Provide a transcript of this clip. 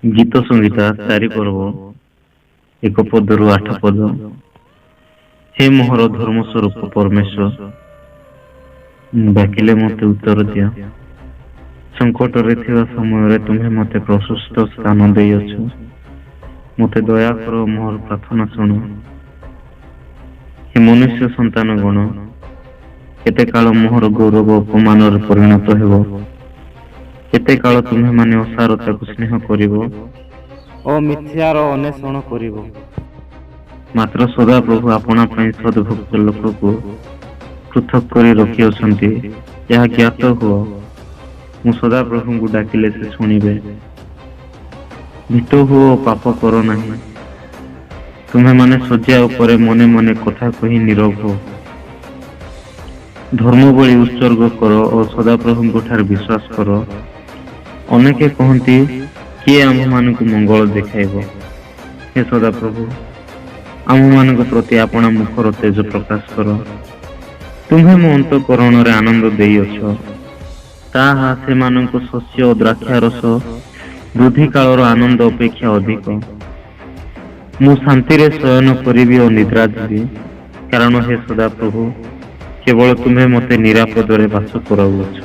गीत संहिता 4 पर्व 1 पदरु 8 पद। हे मोहर धर्म स्वरूप परमेश्वर, डाकिले मते उत्तर दिया। संकट रे थिबा समय रे तुम्हें मते प्रशस्त स्थान देइछ। मते दया करो, मोहर प्रार्थना सुनो। हे मनुष्य संतान गण, केते काल मोहर गौरव अपमान रे परिणत हेबो। केते काल तुम्हें माने असारता को स्नेह करिवो ଓ ମିଥ୍ୟାର ଅନ୍ୱେଷଣ କରିବ। मात्र सदा प्रभु आपना पई सद्भक्त लोकକୁ पृथक କରି ରଖିଅଛନ୍ତି। ଏହା ଜ୍ଞାତ ହୁଅ, ମୁଁ ସଦା ପ୍ରଭୁଙ୍କୁ ଡାକିଲେ ସେ ଶୁଣିବେ। ଭୀତ ହୁଅ, ପାପ କର ନାହିଁ। ତୁମେମାନେ ଶଯ୍ୟା ଉପରେ ମନେ ମନେ କଥା କହି ନୀରବ ହୁଅ। ଧର୍ମ ବଳି ଉତ୍ସର୍ଗ କର ଓ ସଦାପ୍ରଭୁଙ୍କ ଠାରେ ବିଶ୍ୱାସ କର। ଅନେକେ କହନ୍ତି, କିଏ ଆମ୍ଭମାନଙ୍କୁ ମଙ୍ଗଳ ଦେଖାଇବ? ହେ ସଦାପ୍ରଭୁ, ଆମ୍ଭମାନଙ୍କ ପ୍ରତି ଆପଣା ମୁଖର ତେଜ ପ୍ରକାଶ କର। ତୁମ୍ଭେ ମୋ ଅନ୍ତଃକରଣରେ ଆନନ୍ଦ ଦେଇଅଛ। ତାହା ସେମାନଙ୍କ ଶସ୍ୟ ଓ ଦ୍ରାକ୍ଷାରସ ବୃଦ୍ଧି କାଳର ଆନନ୍ଦ ଅପେକ୍ଷା ଅଧିକ। ମୁଁ ଶାନ୍ତିରେ ଶୟନ କରିବି ଓ ନିଦ୍ରା ଯିବି, କାରଣ ହେ ସଦାପ୍ରଭୁ, କେବଳ ତୁମ୍ଭେ ମୋତେ ନିରାପଦରେ ବାସ କରାଉଅଛ।